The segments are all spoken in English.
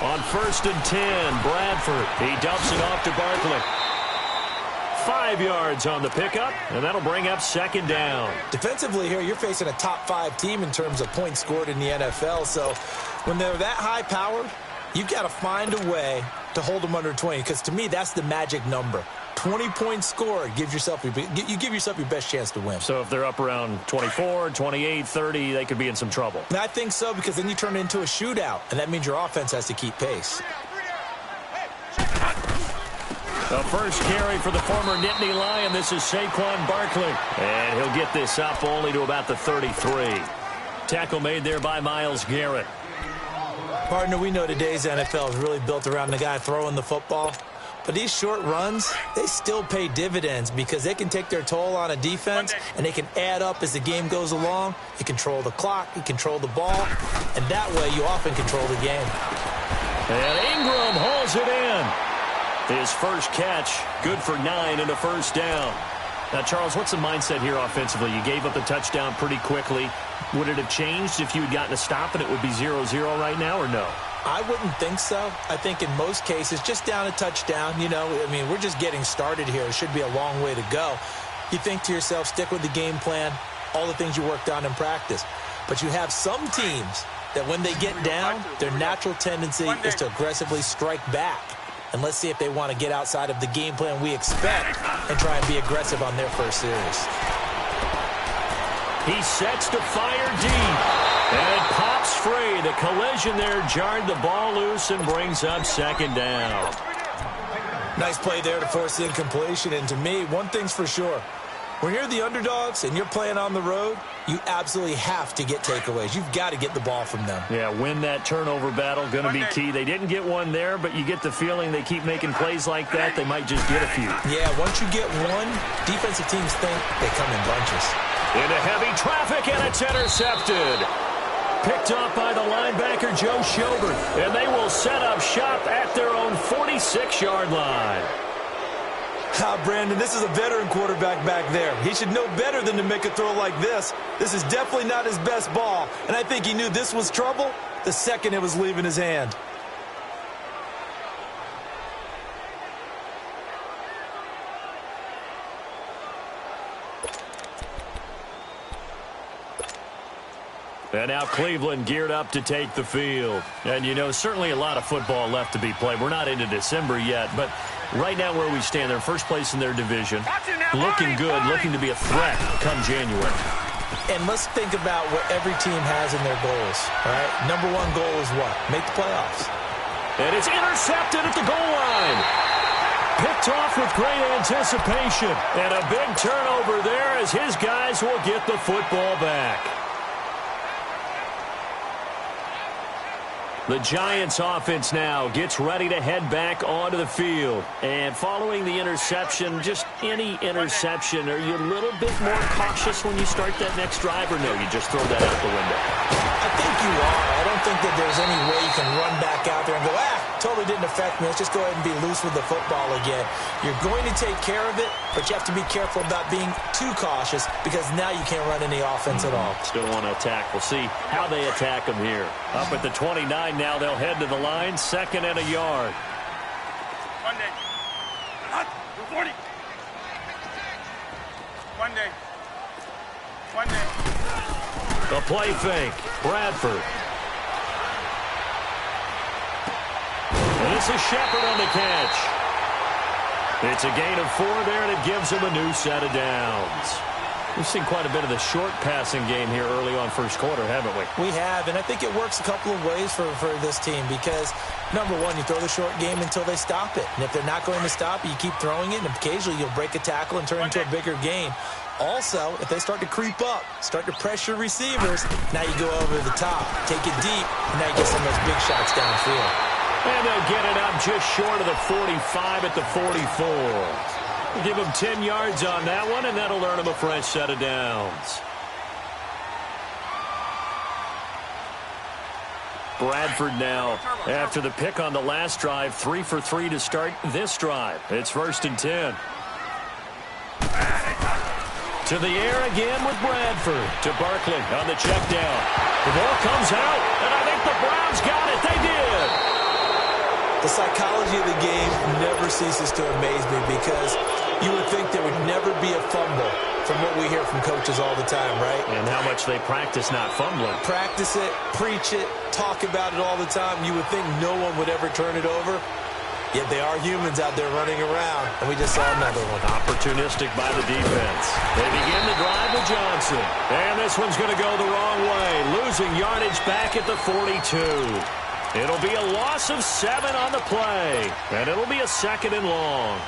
On 1st and 10, Bradford. He dumps it off to Barkley. 5 yards on the pickup, and that'll bring up 2nd down. Defensively here, you're facing a top-5 team in terms of points scored in the NFL. So when they're that high-powered, you've got to find a way to hold them under 20, because to me, that's the magic number. 20 points scored, you give yourself your best chance to win. So if they're up around 24, 28, 30, they could be in some trouble. And I think so, because then you turn it into a shootout, and that means your offense has to keep pace. The first carry for the former Nittany Lion. This is Saquon Barkley. And he'll get this up only to about the 33. Tackle made there by Myles Garrett. Partner, we know today's NFL is really built around the guy throwing the football. But these short runs, they still pay dividends because they can take their toll on a defense, and they can add up as the game goes along. You control the clock, you control the ball, and that way you often control the game. And Ingram hauls it in. His first catch, good for 9 and a first down. Now, Charles, what's the mindset here offensively? You gave up the touchdown pretty quickly. Would it have changed if you had gotten a stop and it would be 0-0 right now, or no? I wouldn't think so. I think in most cases, just down a touchdown, we're just getting started here. It should be a long way to go. You think to yourself, stick with the game plan, all the things you worked on in practice. But you have some teams that when they get down, their natural tendency is to aggressively strike back. And let's see if they want to get outside of the game plan we expect and try and be aggressive on their first series. He sets to fire deep. And it pops free. The collision there jarred the ball loose and brings up 2nd down. Nice play there to force the incompletion. And to me, one thing's for sure. When you're the underdogs and you're playing on the road, you absolutely have to get takeaways. You've got to get the ball from them. Yeah, win that turnover battle, going to be key. They didn't get one there, but you get the feeling they keep making plays like that, they might just get a few. Yeah, once you get one, defensive teams think they come in bunches. Into heavy traffic, and it's intercepted. Picked off by the linebacker, Joe Schobert. And they will set up shop at their own 46-yard line. Brandon, this is a veteran quarterback back there. He should know better than to make a throw like this. This is definitely not his best ball, and I think he knew this was trouble the second it was leaving his hand. And now Cleveland geared up to take the field. And, certainly a lot of football left to be played. We're not into December yet, but right now where we stand, they're first place in their division. Looking good, looking to be a threat come January. And let's think about what every team has in their goals, all right? Number one goal is what? Make the playoffs. And it's intercepted at the goal line. Picked off with great anticipation. And a big turnover there as his guys will get the football back. The Giants offense now gets ready to head back onto the field. And following the interception, just any interception, are you a little bit more cautious when you start that next drive, or no, you just throw that out the window? I think you are. I don't think that there's any way you can run back out there and go, totally didn't affect me. Let's just go ahead and be loose with the football again. You're going to take care of it, but you have to be careful about being too cautious because now you can't run any offense at all. Still want to attack. We'll see how they attack them here. Up at the 29 now, they'll head to the line, 2nd and a yard. Monday. 40. Monday. The play fake. Bradford. And this is Shepard on the catch. It's a gain of 4 there, and it gives him a new set of downs. We've seen quite a bit of the short passing game here early on first quarter, haven't we? We have, and I think it works a couple of ways for this team because, number one, you throw the short game until they stop it. And if they're not going to stop it, you keep throwing it, and occasionally you'll break a tackle and turn into a bigger gain. Also, if they start to creep up, start to pressure receivers, now you go over the top, take it deep, and now you get some of those big shots downfield. And they'll get it up just short of the 45 at the 44. We'll give them 10 yards on that one, and that'll earn them a fresh set of downs. Bradford now, after the pick on the last drive, 3 for 3 to start this drive. It's 1st and 10. To the air again with Bradford. To Barkley on the check down. The ball comes out, and I think the Browns got it. They did. The psychology of the game never ceases to amaze me because you would think there would never be a fumble from what we hear from coaches all the time, right? And how much they practice not fumbling. Practice it, preach it, talk about it all the time. You would think no one would ever turn it over. Yet they are humans out there running around, and we just saw another one. Opportunistic by the defense. They begin the drive with Johnson. And this one's going to go the wrong way, losing yardage back at the 42. It'll be a loss of 7 on the play, and it'll be a 2nd and long.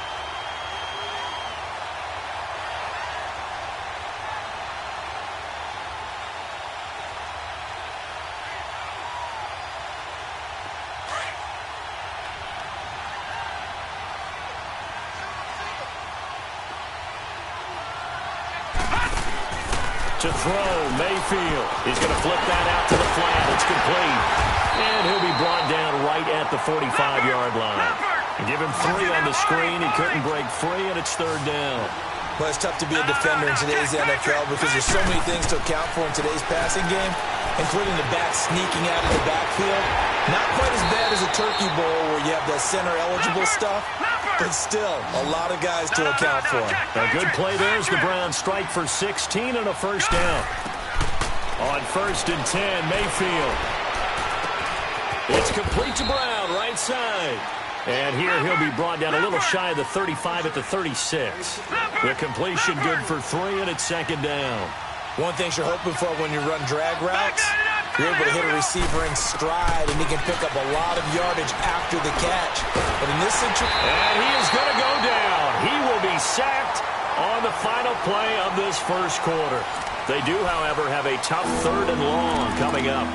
To throw, Mayfield. He's going to flip that out to the flat. It's complete. And he'll be brought down right at the 45-yard line. Give him 3 on the screen. He couldn't break free, and it's 3rd down. Well, it's tough to be a defender in today's NFL because there's so many things to account for in today's passing game, including the back sneaking out of the backfield. Not quite as bad as a turkey bowl where you have the center-eligible stuff, but still, a lot of guys to account for. A good play there as the Browns strike for 16 and a 1st down. On 1st and 10, Mayfield. It's complete to Brown, right side. And here he'll be brought down a little shy of the 35 at the 36. The completion good for 3, and it's 2nd down. One thing you're hoping for when you run drag routes, you're able to hit a receiver in stride, and he can pick up a lot of yardage after the catch. But in this situation... And he is going to go down. He will be sacked on the final play of this 1st quarter. They do, however, have a tough 3rd and long coming up.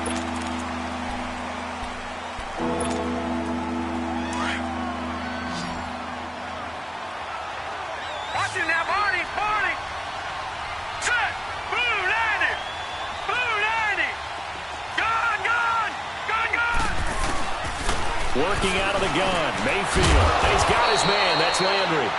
Working out of the gun, Mayfield. He's got his man. That's Landry.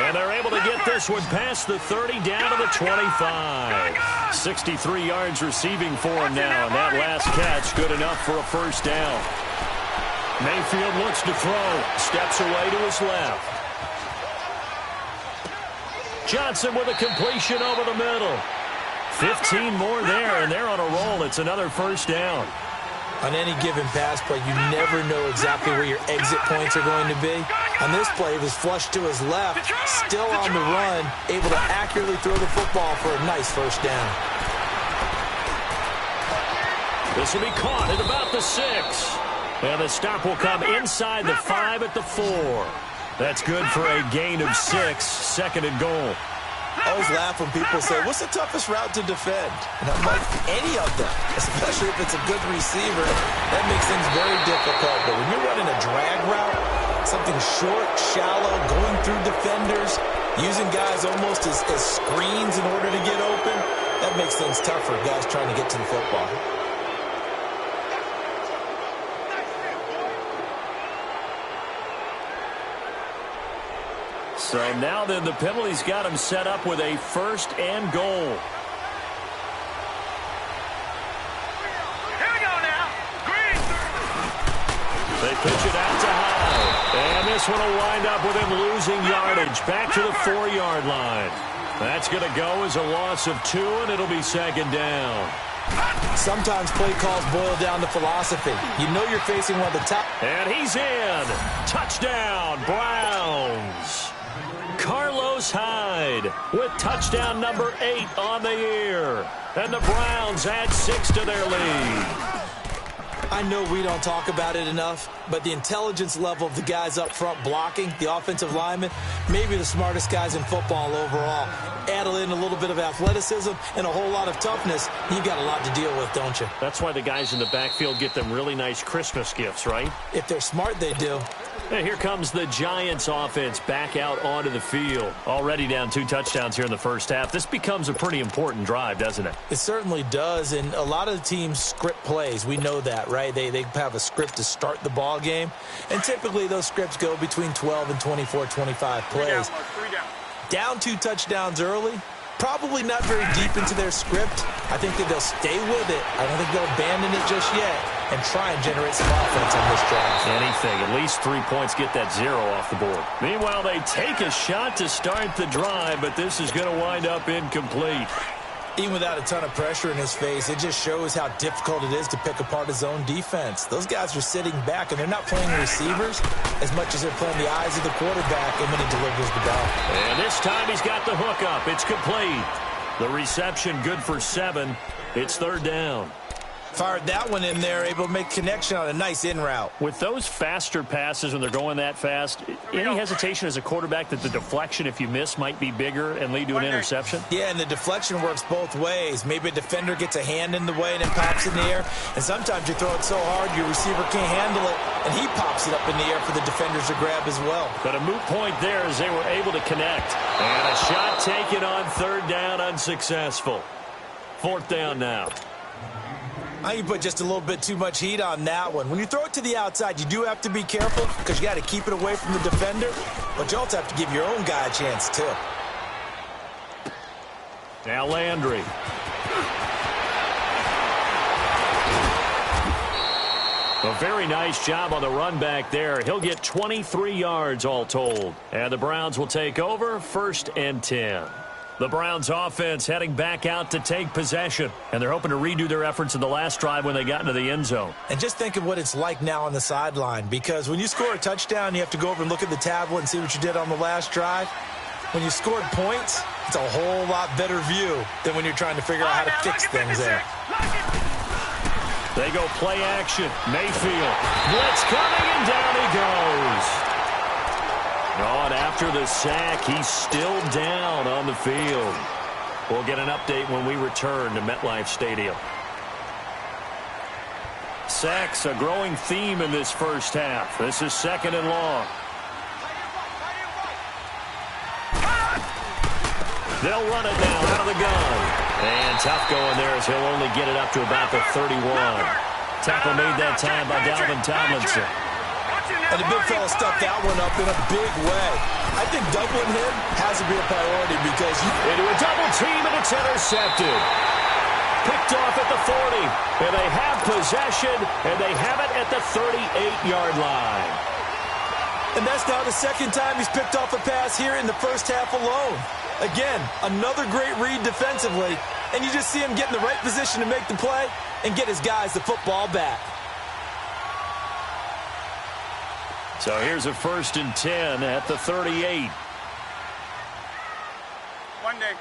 And they're able to get this one past the 30 down to the 25. 63 yards receiving for him now. And that last catch good enough for a 1st down. Mayfield looks to throw. Steps away to his left. Johnson with a completion over the middle. 15 more there, and they're on a roll. It's another 1st down. On any given pass play, you never know exactly where your exit points are going to be. On this play, it was flushed to his left, still on the run, able to accurately throw the football for a nice 1st down. This will be caught at about the 6. And the stop will come inside the 5 at the 4. That's good for a gain of 6, 2nd and goal. I always laugh when people say, what's the toughest route to defend? And I'm like, any of them, especially if it's a good receiver. That makes things very difficult. But when you're running a drag route, something short, shallow, going through defenders, using guys almost as screens in order to get open, that makes things tough for guys trying to get to the football. So now then the penalty's got him set up with a 1st and goal. Here we go now. Green. They pitch it out to High. And this one will wind up with him losing yardage back to the 4-yard line. That's going to go as a loss of 2, and it'll be 2nd down. Sometimes play calls boil down to philosophy. You know you're facing one of the top. And he's in. Touchdown, Browns. Carlos Hyde with touchdown number 8 on the year. And the Browns add 6 to their lead. I know we don't talk about it enough, but the intelligence level of the guys up front blocking, the offensive linemen, maybe the smartest guys in football overall. Add in a little bit of athleticism and a whole lot of toughness, you've got a lot to deal with, don't you? That's why the guys in the backfield get them really nice Christmas gifts, right? If they're smart, they do. And here comes the Giants offense back out onto the field. Already down 2 touchdowns here in the 1st half. This becomes a pretty important drive, doesn't it? It certainly does, and a lot of the teams script plays. We know that, right? They have a script to start the ball game, and typically those scripts go between 12 and 24, 25 plays. Three down. Down 2 touchdowns early, Probably not very deep into their script. I think that they'll stay with it. I don't think they'll abandon it just yet and try and generate some offense on this drive. Anything. At least 3 points, get that 0 off the board. Meanwhile, they take a shot to start the drive, but this is going to wind up incomplete. Even without a ton of pressure in his face, it just shows how difficult it is to pick apart his own defense. Those guys are sitting back, and they're not playing receivers as much as they're playing the eyes of the quarterback and when he delivers the ball. And this time he's got the hook up. It's complete. The reception good for 7. It's 3rd down. Fired that one in there, able to make connection on a nice in route. With those faster passes when they're going that fast, any hesitation as a quarterback that the deflection, if you miss, might be bigger and lead to an interception? Yeah, and the deflection works both ways. Maybe a defender gets a hand in the way and then pops in the air. And sometimes you throw it so hard your receiver can't handle it, and he pops it up in the air for the defenders to grab as well. But a moot point there as they were able to connect. And a shot taken on 3rd down, unsuccessful. 4th down now. I think you put just a little bit too much heat on that one. When you throw it to the outside, you do have to be careful because you got to keep it away from the defender, but you also have to give your own guy a chance too. Now Landry. A very nice job on the run back there. He'll get 23 yards all told. And the Browns will take over 1st and 10. The Browns offense heading back out to take possession. And they're hoping to redo their efforts in the last drive when they got into the end zone. And just think of what it's like now on the sideline. Because when you score a touchdown, you have to go over and look at the tablet and see what you did on the last drive. When you scored points, it's a whole lot better view than when you're trying to figure out how to fix things there. They go play action. Mayfield. Blitz coming, and down he goes. Oh, and after the sack, he's still down on the field. We'll get an update when we return to MetLife Stadium. Sacks, a growing theme in this first half. This is 2nd and long. They'll run it now out of the gun. And tough going there as he'll only get it up to about the 31. Tackle made that time by Dalvin Tomlinson. And the big fella stuffed that one up in a big way. I think doubling him has to be a priority because into a double team, and it's intercepted. Picked off at the 40. And they have possession, and they have it at the 38-yard line. And that's now the 2nd time he's picked off a pass here in the first half alone. Again, another great read defensively, and you just see him get in the right position to make the play and get his guys the football back. So here's a 1st and 10 at the 38. One day.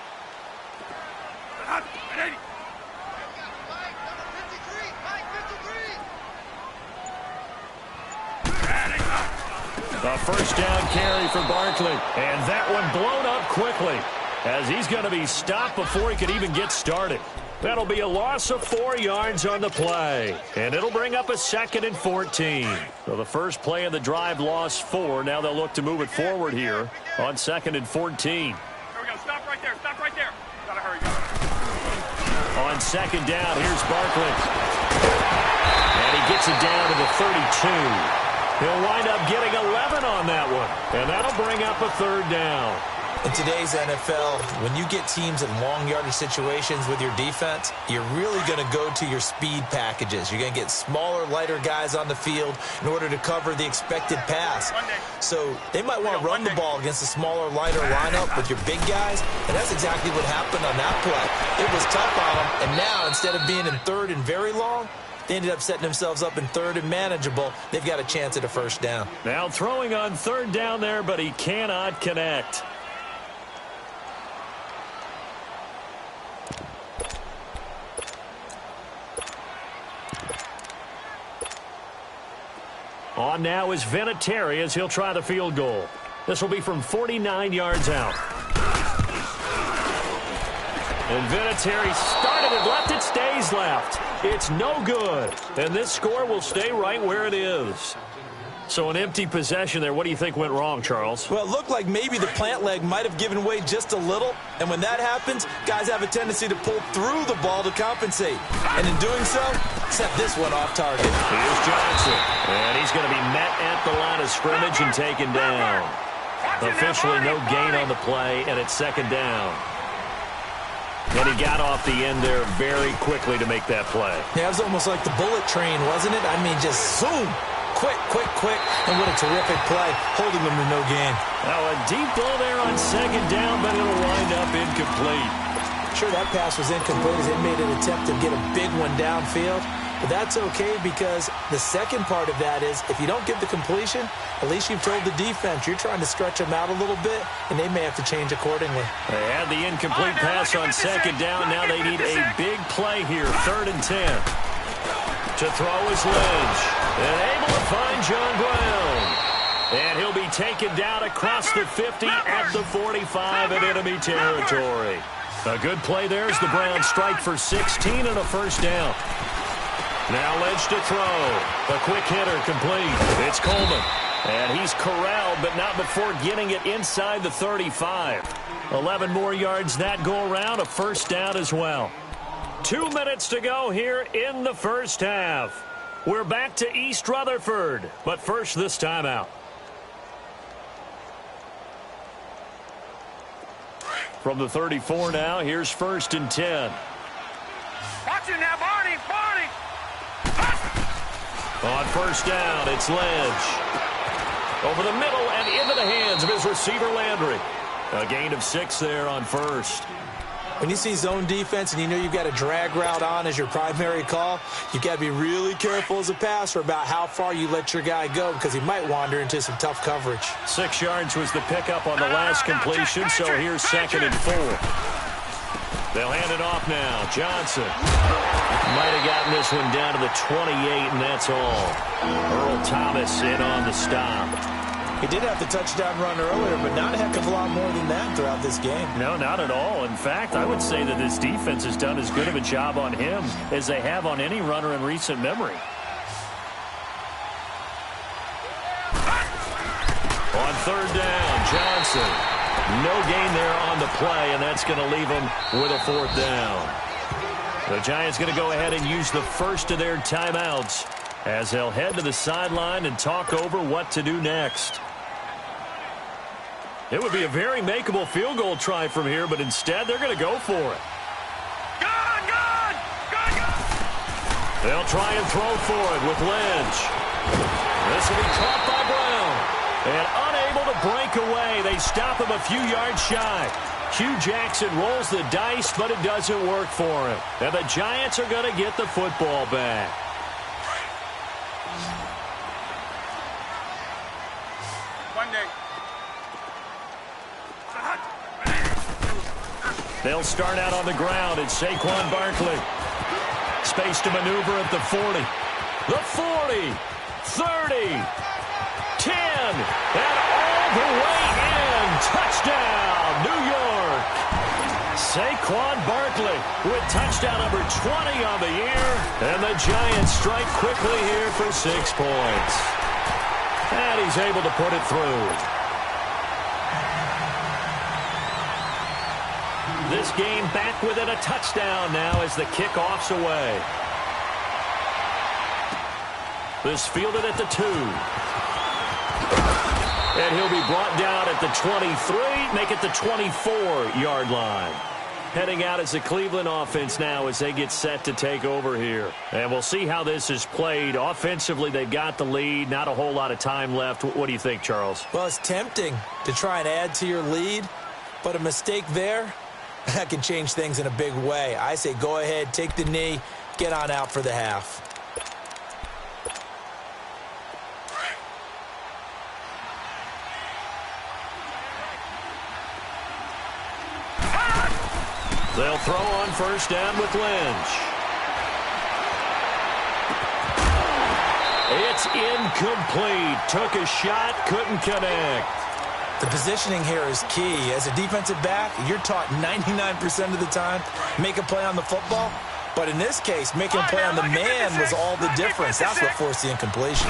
A 1st down carry for Barkley. And that one blown up quickly as he's going to be stopped before he could even get started. That'll be a loss of 4 yards on the play. And it'll bring up a 2nd and 14. So the first play of the drive lost 4. Now they'll look to move it forward here on 2nd and 14. There we go. Stop right there. Stop right there. Gotta hurry. On 2nd down, here's Barkley. And he gets it down to the 32. He'll wind up getting 11 on that one. And that'll bring up a 3rd down. In today's NFL, when you get teams in long yardage situations with your defense, you're really going to go to your speed packages. You're going to get smaller, lighter guys on the field in order to cover the expected pass. So they might want to run the ball against a smaller, lighter lineup with your big guys, and that's exactly what happened on that play. It was tough on them, and now instead of being in 3rd and very long, they ended up setting themselves up in 3rd and manageable. They've got a chance at a 1st down. Now throwing on 3rd down there, but he cannot connect. On now is Vinatieri as he'll try the field goal. This will be from 49 yards out. And Vinatieri started it left. It stays left. It's no good. And this score will stay right where it is. So an empty possession there. What do you think went wrong, Charles? Well, it looked like maybe the plant leg might have given way just a little. And when that happens, guys have a tendency to pull through the ball to compensate. And in doing so, set this one off target. Here's Johnson. And he's going to be met at the line of scrimmage and taken down. Officially no gain on the play, and it's 2nd down. And he got off the end there very quickly to make that play. Yeah, it was almost like the bullet train, wasn't it? I mean, just zoom. Quick, quick, quick. And what a terrific play, holding them to no gain. Now a deep ball there on second down, but it'll wind up incomplete. Sure, that pass was incomplete as they made an attempt to get a big one downfield. But that's okay because the second part of that is if you don't get the completion, at least you've told the defense you're trying to stretch them out a little bit, and they may have to change accordingly. They had the incomplete pass on second down. Now they need a big play here, 3rd and 10. To throw is Lynch. And able to find John Brown. And he'll be taken down across the 50 at the 45 in enemy territory. A good play there as the Browns strike for 16 and a first down. Now Lynch to throw. A quick hitter complete. It's Coleman. And he's corralled, but not before getting it inside the 35. 11 more yards that go around. A first down as well. 2 minutes to go here in the first half. We're back to East Rutherford. But first, this timeout. From the 34 now, here's 1st and 10. Watch it now, Barney. Barney. On first down, it's Lynch. Over the middle and into the hands of his receiver, Landry. A gain of 6 there on first. When you see zone defense and you know you've got a drag route on as your primary call, you've got to be really careful as a passer about how far you let your guy go because he might wander into some tough coverage. 6 yards was the pickup on the last completion, so here's 2nd and 4. They'll hand it off now. Johnson might have gotten this one down to the 28, and that's all. Earl Thomas in on the stop. He did have the touchdown run earlier, but not a heck of a lot more than that throughout this game. No, not at all. In fact, I would say that this defense has done as good of a job on him as they have on any runner in recent memory. On 3rd down, Johnson. No gain there on the play, and that's going to leave them with a 4th down. The Giants going to go ahead and use the first of their timeouts as they'll head to the sideline and talk over what to do next. It would be a very makeable field goal try from here, but instead they're going to go for it. Good, good, good, good. They'll try and throw for it with Lynch. This will be caught by Brown. And unable to break away. They stop him a few yards shy. Hugh Jackson rolls the dice, but it doesn't work for him. And the Giants are going to get the football back. They'll start out on the ground. It's Saquon Barkley. Space to maneuver at the 40. The 40. 30. 10. And all the way in. Touchdown, New York. Saquon Barkley with touchdown number 20 on the year. And the Giants strike quickly here for 6 points. And he's able to put it through. This game back within a touchdown now as the kickoff's away. This fielded at the 2. And he'll be brought down at the 23, make it the 24-yard line. Heading out as the Cleveland offense now as they get set to take over here. And we'll see how this is played. Offensively, they've got the lead. Not a whole lot of time left. What do you think, Charles? Well, it's tempting to try and add to your lead, but a mistake there, that can change things in a big way. I say go ahead, take the knee, get on out for the half. They'll throw on first down with Lynch. It's incomplete. Took a shot, couldn't connect. The positioning here is key. As a defensive back, you're taught 99% of the time, make a play on the football. But in this case, making a play on the man was all the difference. That's what forced the incompletion.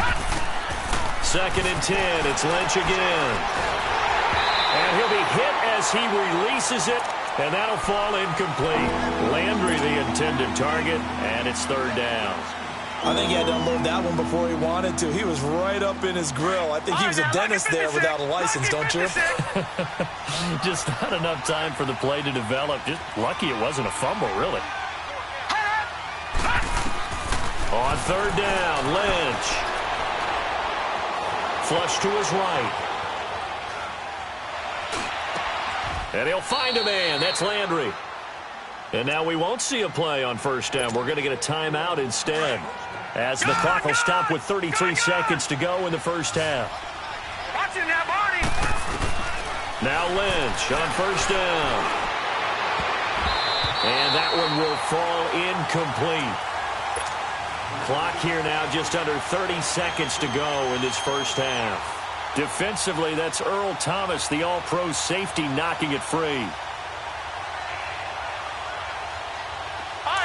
2nd and 10. It's Lynch again. And he'll be hit as he releases it. And that'll fall incomplete. Landry the intended target, and it's 3rd down. I think he had to unload that one before he wanted to. He was right up in his grill. I think he was a dentist there without a license, don't you? Just not enough time for the play to develop. Just lucky it wasn't a fumble, really. On third down, Lynch. Flush to his right. And he'll find a man. That's Landry. And now we won't see a play on first down. We're going to get a timeout instead, as the clock will stop with 33 seconds to go in the first half. Watch it now, Barney. Now Lynch on first down. And that one will fall incomplete. Clock here now just under 30 seconds to go in this first half. Defensively, that's Earl Thomas, the all-pro safety, knocking it free.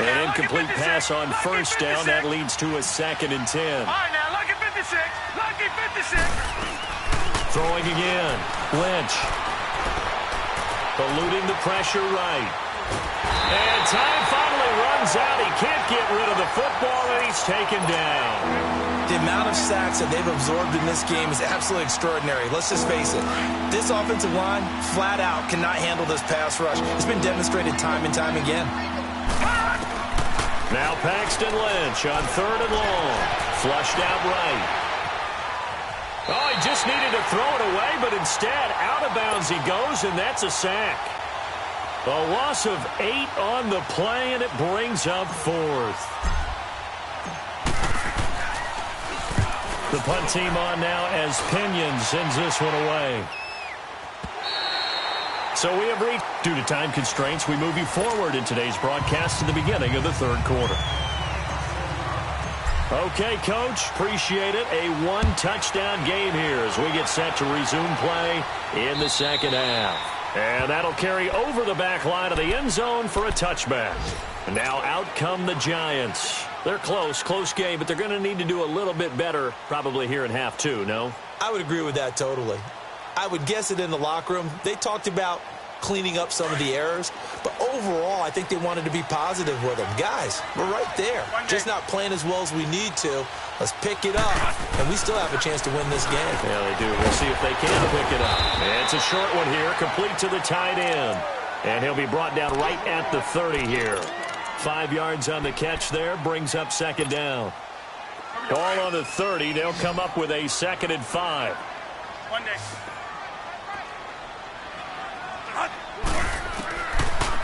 An incomplete pass on first down. That leads to a 2nd and 10. All right, now, lucky 56. Lucky 56. Throwing again. Lynch. Eluding the pressure right. And time finally runs out. He can't get rid of the football, and he's taken down. The amount of sacks that they've absorbed in this game is absolutely extraordinary. Let's just face it. This offensive line, flat out, cannot handle this pass rush. It's been demonstrated time and time again. Now Paxton Lynch on third and long. Flushed out right. Oh, he just needed to throw it away, but instead, out of bounds he goes, and that's a sack. A loss of 8 on the play, and it brings up 4th. The punt team on now as Pinion sends this one away. So we have reached, due to time constraints, we move you forward in today's broadcast to the beginning of the third quarter. Okay, Coach, appreciate it. A 1-touchdown game here as we get set to resume play in the second half. And that'll carry over the back line of the end zone for a touchback. And now out come the Giants. They're close game, but they're going to need to do a little bit better probably here in half 2, no? I would agree with that totally. I would guess it in the locker room. They talked about cleaning up some of the errors, but overall, I think they wanted to be positive with them. Guys, we're right there. Just not playing as well as we need to. Let's pick it up, and we still have a chance to win this game. Yeah, they do. We'll see if they can pick it up. And it's a short one here, complete to the tight end. And he'll be brought down right at the 30 here. 5 yards on the catch there, brings up 2nd down. Ball on the 30, they'll come up with a 2nd and 5.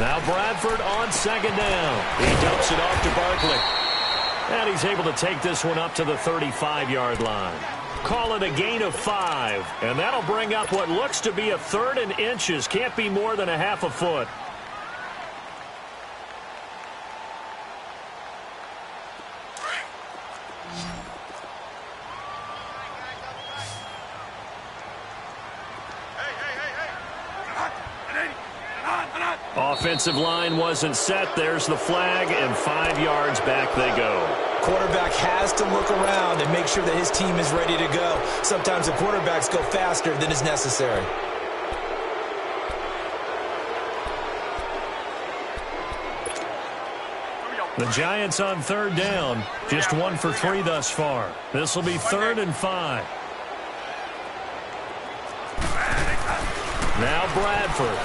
Now Bradford on 2nd down. He dumps it off to Barkley. And he's able to take this one up to the 35-yard line. Call it a gain of 5. And that'll bring up what looks to be a 3rd and inches. Can't be more than a half a foot. Offensive line wasn't set. There's the flag, and 5 yards back they go. Quarterback has to look around and make sure that his team is ready to go. Sometimes the quarterbacks go faster than is necessary. The Giants on 3rd down. Just 1 for 3 thus far. This will be 3rd and 5. Now Bradford.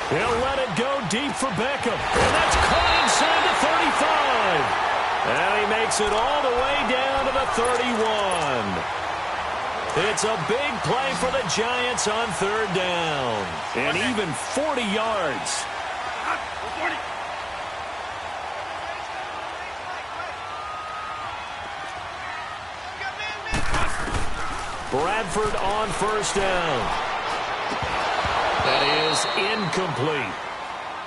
He'll let it go deep for Beckham. And that's caught inside the 35. And he makes it all the way down to the 31. It's a big play for the Giants on 3rd down. And even 40 yards. Bradford on 1st down. That is incomplete.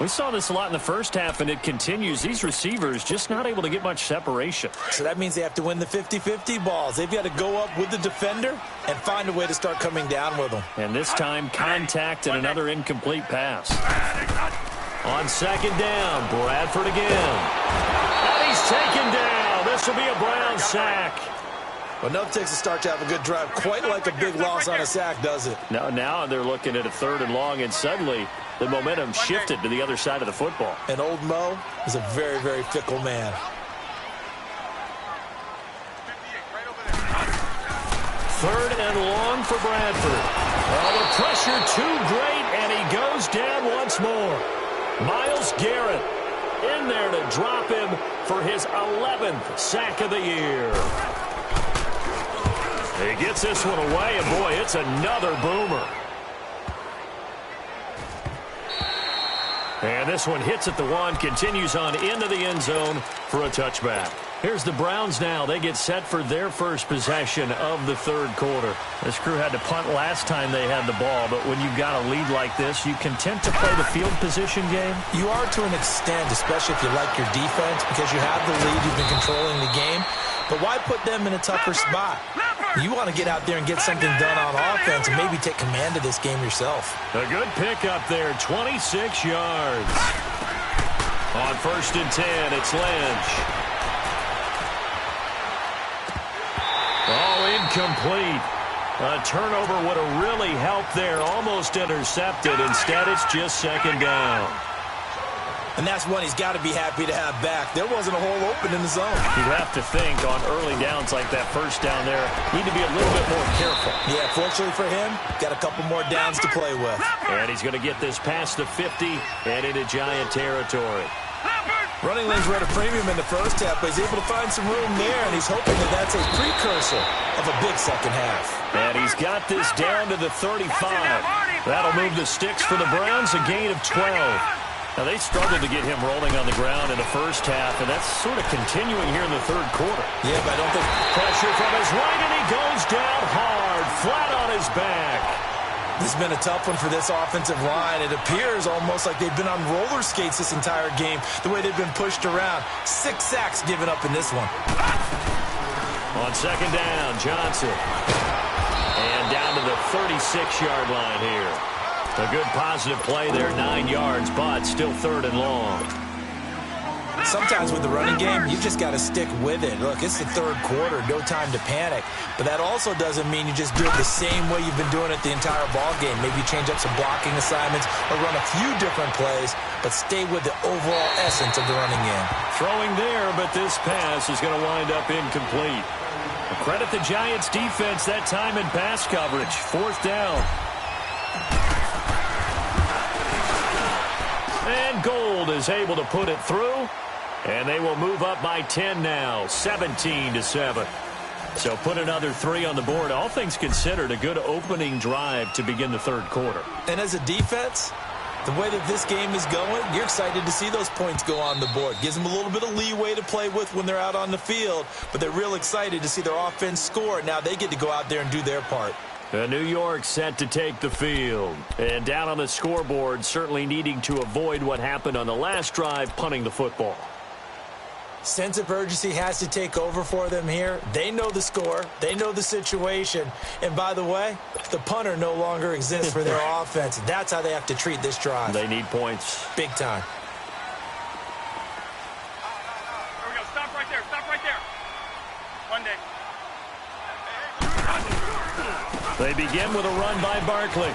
We saw this a lot in the first half, and it continues. These receivers just not able to get much separation. So that means they have to win the 50-50 balls. They've got to go up with the defender and find a way to start coming down with them. And this time, contact and another incomplete pass. On 2nd down, Bradford again. And he's taken down. This will be a Brown sack. Well, enough takes a start to have a good drive. Quite like a big loss on a sack, does it? Now they're looking at a 3rd and long, and suddenly the momentum shifted to the other side of the football. And old Mo is a very, very fickle man. Third and long for Bradford. Oh, the pressure too great, and he goes down once more. Myles Garrett in there to drop him for his 11th sack of the year. He gets this one away, and boy, it's another boomer. And this one hits at the one, continues on into the end zone for a touchback. Here's the Browns now. They get set for their first possession of the third quarter. This crew had to punt last time they had the ball, but when you've got a lead like this, you content to play the field position game? You are to an extent, especially if you like your defense, because you have the lead, you've been controlling the game. But why put them in a tougher spot? You want to get out there and get something done on offense and maybe take command of this game yourself. A good pickup there, 26 yards. On 1st and 10, it's Lynch. Oh, incomplete. A turnover would have really helped there. Almost intercepted. Instead, it's just second down. And that's one he's got to be happy to have back. There wasn't a hole open in the zone. You'd have to think on early downs like that first down there, need to be a little bit more careful. Yeah, fortunately for him, got a couple more downs to play with. And he's going to get this past the 50 and into Giant territory. Running lanes were at a premium in the first half, but he's able to find some room there, and he's hoping that that's a precursor of a big second half. And he's got this down to the 35. That'll move the sticks for the Browns, a gain of 12. Now, they struggled to get him rolling on the ground in the first half, and that's sort of continuing here in the third quarter. Yeah, but I don't think... Pressure from his right, and he goes down hard, flat on his back. This has been a tough one for this offensive line. It appears almost like they've been on roller skates this entire game, the way they've been pushed around. 6 sacks given up in this one. On second down, Johnson. And down to the 36-yard line here. A good positive play there, 9 yards, but still third and long. Sometimes with the running game, you just got to stick with it. Look, it's the third quarter, no time to panic. But that also doesn't mean you just do it the same way you've been doing it the entire ball game. Maybe you change up some blocking assignments or run a few different plays, but stay with the overall essence of the running game. Throwing there, but this pass is going to wind up incomplete. Credit the Giants' defense that time in pass coverage. 4th down. And Gold is able to put it through. And they will move up by 10 now, 17-7. So put another 3 on the board. All things considered, a good opening drive to begin the third quarter. And as a defense, the way that this game is going, you're excited to see those points go on the board. Gives them a little bit of leeway to play with when they're out on the field, but they're real excited to see their offense score. Now they get to go out there and do their part. New York set to take the field. And down on the scoreboard, certainly needing to avoid what happened on the last drive, punting the football. Sense of urgency has to take over for them here. They know the score. They know the situation. And by the way, the punter no longer exists for their offense. That's how they have to treat this drive. They need points. Big time. Here we go. Stop right there. Stop right there. One day. They begin with a run by Barkley.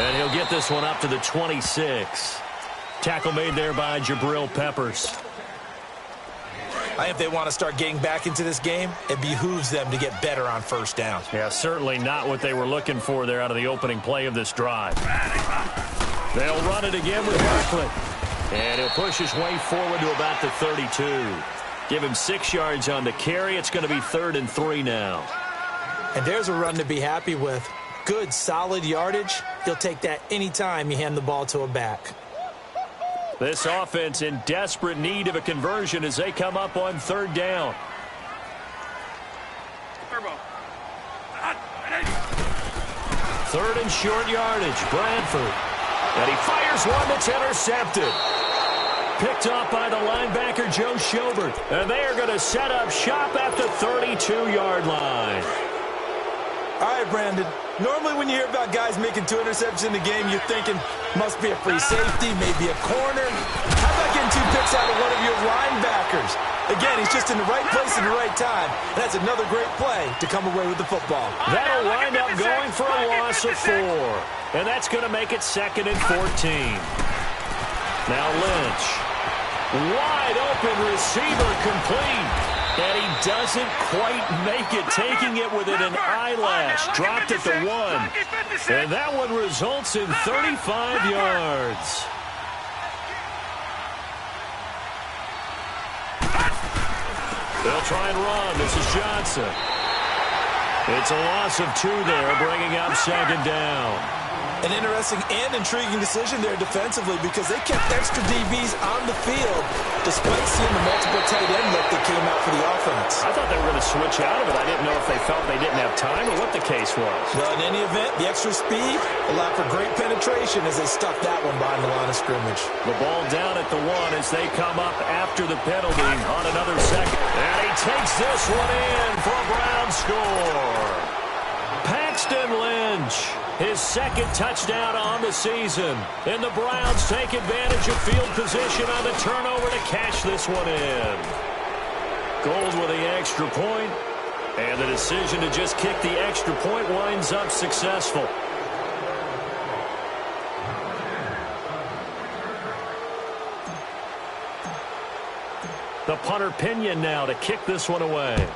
And he'll get this one up to the 26. Tackle made there by Jabril Peppers. If they want to start getting back into this game, it behooves them to get better on first down. Yeah, certainly not what they were looking for there out of the opening play of this drive. They'll run it again with Barkley. And he'll push his way forward to about the 32. Give him 6 yards on the carry. It's going to be 3rd and 3 now. And there's a run to be happy with. Good, solid yardage. He'll take that anytime you hand the ball to a back. This offense in desperate need of a conversion as they come up on 3rd down. Turbo. 3rd and short yardage, Bradford. And he fires one that's intercepted. Picked up by the linebacker, Joe Schobert. And they are going to set up shop at the 32-yard line. All right, Brandon. Normally when you hear about guys making 2 interceptions in the game, you're thinking must be a free safety, maybe a corner. How about getting 2 picks out of one of your linebackers? Again, he's just in the right place at the right time. And that's another great play to come away with the football. That'll wind up going for a loss of 4. And that's going to make it 2nd and 14. Now Lynch. Wide open receiver complete. And he doesn't quite make it, taking it within an eyelash. Dropped at the 1. And that one results in 35 yards. They'll try and run. This is Johnson. It's a loss of 2 there, bringing up second down. An interesting and intriguing decision there defensively because they kept extra DBs on the field despite seeing the multiple tight end look that came out for the offense. I thought they were going to switch out of it. I didn't know if they felt they didn't have time or what the case was. Well, in any event, the extra speed allowed for great penetration as they stuck that one behind the line of scrimmage. The ball down at the 1 as they come up after the penalty on another second. And he takes this one in for a Brown score. Paxton Lynch, his second touchdown on the season. And the Browns take advantage of field position on the turnover to cash this one in. Gold with the extra point, and the decision to just kick the extra point winds up successful. The punter Pinion now to kick this one away.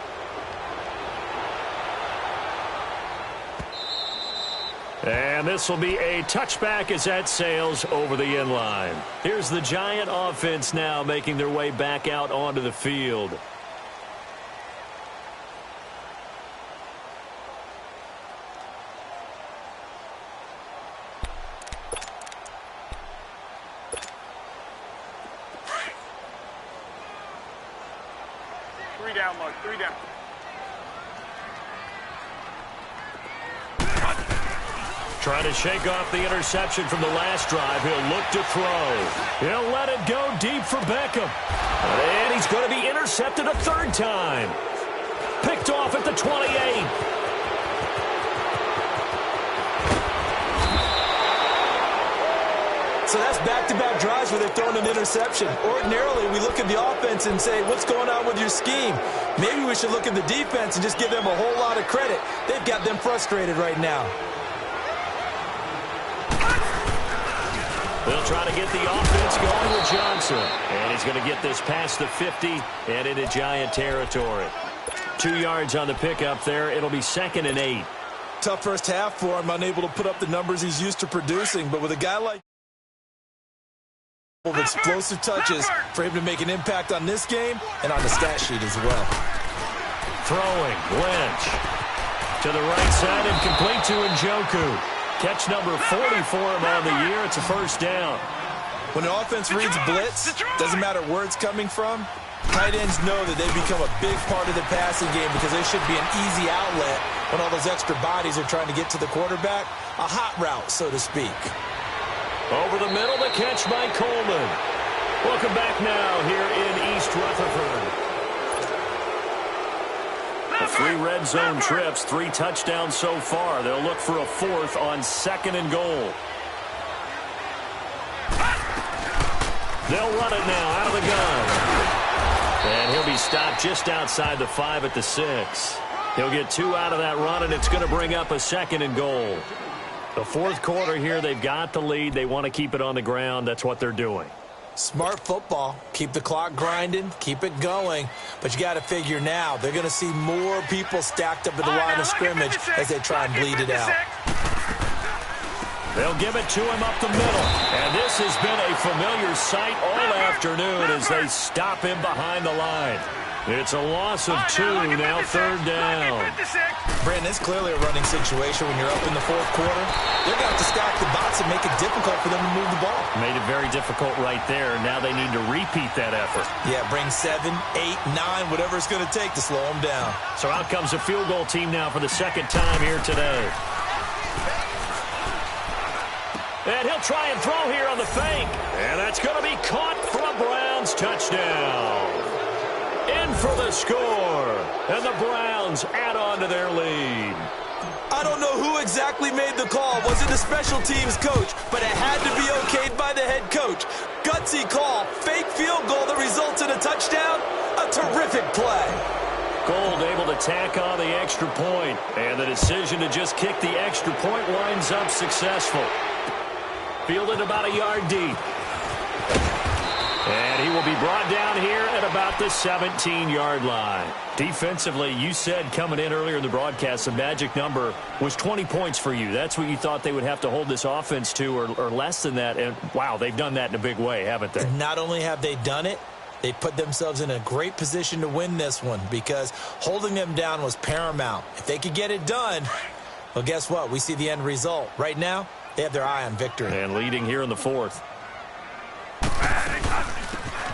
And this will be a touchback as that sails over the end line. Here's the Giant offense now making their way back out onto the field. Three down, Mark. 3 down. Trying to shake off the interception from the last drive. He'll look to throw. He'll let it go deep for Beckham. And he's going to be intercepted a 3rd time. Picked off at the 28. So that's back-to-back drives where they've thrown an interception. Ordinarily, we look at the offense and say, what's going on with your scheme? Maybe we should look at the defense and just give them a whole lot of credit. They've got them frustrated right now. They'll try to get the offense going with Johnson. And he's going to get this past the 50 and into Giant territory. 2 yards on the pickup there. It'll be 2nd and 8. Tough first half for him, unable to put up the numbers he's used to producing. But with a guy like of explosive touches for him to make an impact on this game and on the stat sheet as well. Throwing, Lynch. To the right side and complete to Njoku. Catch number 40 for him on the year. It's a 1st down. When the offense reads blitz, doesn't matter where it's coming from, tight ends know that they've become a big part of the passing game because they should be an easy outlet when all those extra bodies are trying to get to the quarterback. A hot route, so to speak. Over the middle, the catch by Coleman. Welcome back now here in East Rutherford. 3 red zone trips, 3 touchdowns so far. They'll look for a 4th on 2nd and goal. They'll run it now out of the gun. And he'll be stopped just outside the 5 at the 6. He'll get 2 out of that run, and it's going to bring up a 2nd and goal. The 4th quarter here, they've got the lead. They want to keep it on the ground. That's what they're doing. Smart football. Keep the clock grinding. Keep it going. But you got to figure now, they're going to see more people stacked up at the line of scrimmage as they try and bleed it out. They'll give it to him up the middle. And this has been a familiar sight all afternoon as they stop him behind the line. It's a loss of 2, now 3rd down. Brandon, it's clearly a running situation when you're up in the 4th quarter. They're going to have to stack the box and make it difficult for them to move the ball. Made it very difficult right there. Now they need to repeat that effort. Yeah, bring 7, 8, 9, whatever it's going to take to slow them down. So out comes a field goal team now for the 2nd time here today. And he'll try and throw here on the fake. And that's going to be caught for a Browns touchdown. In for the score. And the Browns add on to their lead. I don't know who exactly made the call. Was it the special teams coach? But it had to be okayed by the head coach. Gutsy call. Fake field goal that results in a touchdown. A terrific play. Gold able to tack on the extra point. And the decision to just kick the extra point winds up successful. Fielded about a yard deep. And he will be brought down here at about the 17-yard line. Defensively, you said coming in earlier in the broadcast, the magic number was 20 points for you. That's what you thought they would have to hold this offense to, or less than that. And, wow, they've done that in a big way, haven't they? Not only have they done it, they put themselves in a great position to win this one because holding them down was paramount. If they could get it done, well, guess what? We see the end result. Right now, they have their eye on victory. And leading here in the fourth.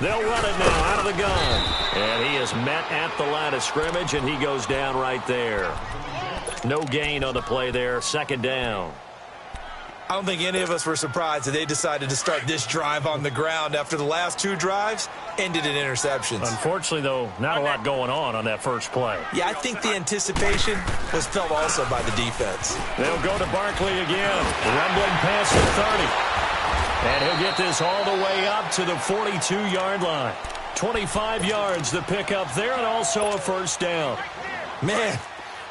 They'll run it now out of the gun. And he is met at the line of scrimmage, and he goes down right there. No gain on the play there. Second down. I don't think any of us were surprised that they decided to start this drive on the ground after the last two drives ended in interceptions. Unfortunately, though, not a lot going on that first play. Yeah, I think the anticipation was felt also by the defense. They'll go to Barkley again. Rumbling past the 30. And he'll get this all the way up to the 42-yard line. 25 yards to pick up there, and also a first down. Man,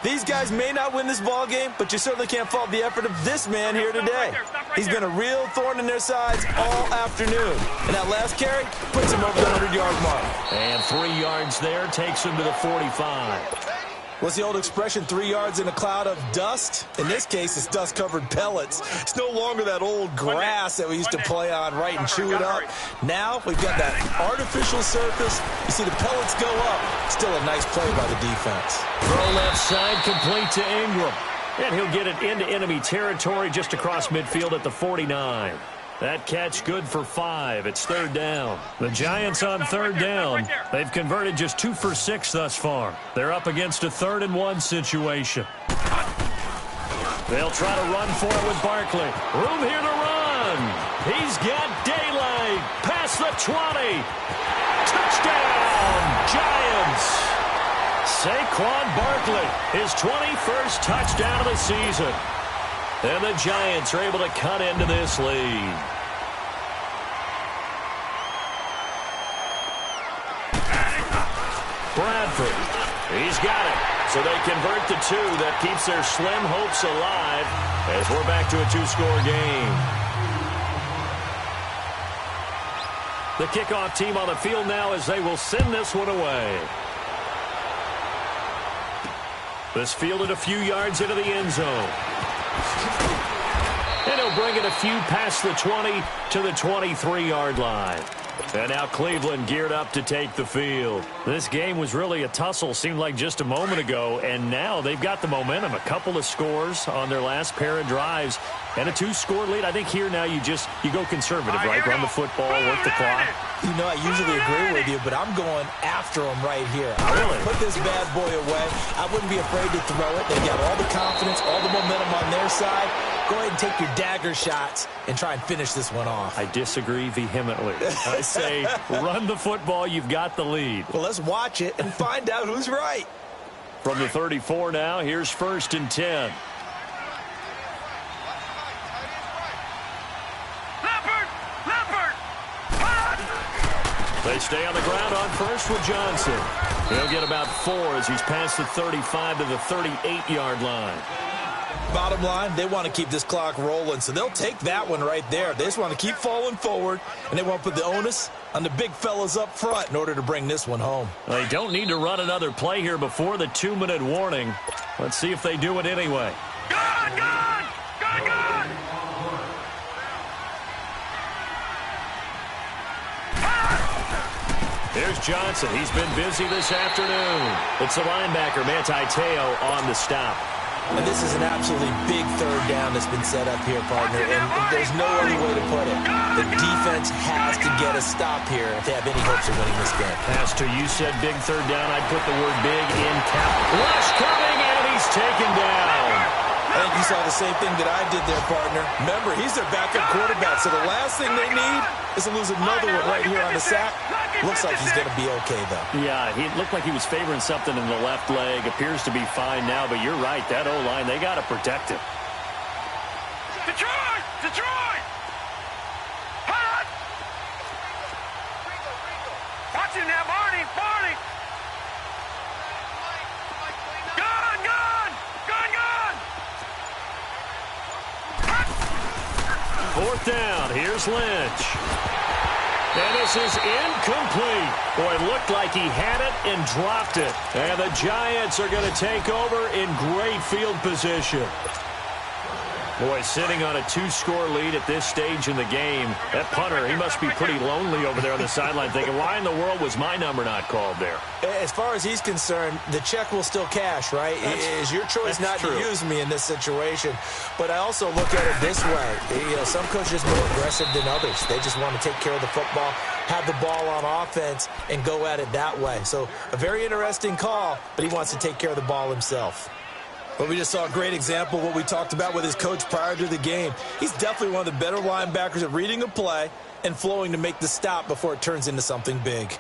these guys may not win this ball game, but you certainly can't fault the effort of this man here today. He's been a real thorn in their sides all afternoon. And that last carry puts him over the 100-yard mark. And 3 yards there takes him to the 45. What's the old expression, 3 yards in a cloud of dust? In this case, it's dust-covered pellets. It's no longer that old grass that we used to play on, right, and chew it up. Now we've got that artificial surface. You see the pellets go up. Still a nice play by the defense. Throw left side, complete to Ingram. And he'll get it into enemy territory just across midfield at the 49. That catch good for 5. It's third down. The Giants on third down. They've converted just 2 for 6 thus far. They're up against a 3rd-and-1 situation. They'll try to run for it with Barkley. Room here to run. He's got daylight. Past the 20. Touchdown, Giants. Saquon Barkley, his 21st touchdown of the season. And the Giants are able to cut into this lead. Bradford, he's got it. So they convert the 2. That keeps their slim hopes alive as we're back to a 2-score game. The kickoff team on the field now as they will send this one away. This fielded a few yards into the end zone. And he'll bring it a few past the 20 to the 23-yard line. And now Cleveland geared up to take the field. This game was really a tussle, seemed like just a moment ago, and now they've got the momentum. A couple of scores on their last pair of drives and a 2-score lead. I think here now you go conservative, right? Run the football, work the clock. You know, I usually agree with you, but I'm going after him right here. I Really? put this bad boy away. I wouldn't be afraid to throw it. They got all the confidence, all the momentum on their side. Go ahead and take your dagger shots and try and finish this one off. I disagree vehemently. I say run the football. You've got the lead. Well, let's watch it and find out who's right. From the 34 now, here's 1st and 10. They stay on the ground on first with Johnson. He'll get about 4 as he's past the 35 to the 38-yard line. Bottom line, they want to keep this clock rolling, so they'll take that one right there. They just want to keep falling forward, and they want to put the onus on the big fellas up front in order to bring this one home. They don't need to run another play here before the 2-minute warning. Let's see if they do it anyway. Gone! Gone! Gone! Gone! Here's Johnson. He's been busy this afternoon. It's the linebacker, Manti Te'o, on the stop. And this is an absolutely big third down that's been set up here, partner, and there's no other way to put it. The defense has to get a stop here if they have any hopes of winning this game. Pastor, you said big third down. I'd put the word big in cap. Rush coming, and he's taken down. I think you saw the same thing that I did there, partner. Remember, he's their backup quarterback, so the last thing they need is to lose another one right here on the sack. Looks like he's going to be okay, though. Yeah, he looked like he was favoring something in the left leg. Appears to be fine now, but you're right. That O-line, they got to protect him. Detroit! Detroit! Hot! Watch him now, Barney! Barney! Gone! Gone! Gone! Gone! 4th down. Here's Lynch. And this is incomplete. Boy, it looked like he had it and dropped it. And the Giants are going to take over in great field position. Boy, sitting on a 2-score lead at this stage in the game. That punter, he must be pretty lonely over there on the sideline thinking, why in the world was my number not called there? As far as he's concerned, the check will still cash, right? It is your choice not to use me in this situation. But I also look at it this way. You know, some coaches are more aggressive than others. They just want to take care of the football, have the ball on offense, and go at it that way. So a very interesting call, but he wants to take care of the ball himself. But we just saw a great example of what we talked about with his coach prior to the game. He's definitely one of the better linebackers at reading a play and flowing to make the stop before it turns into something big.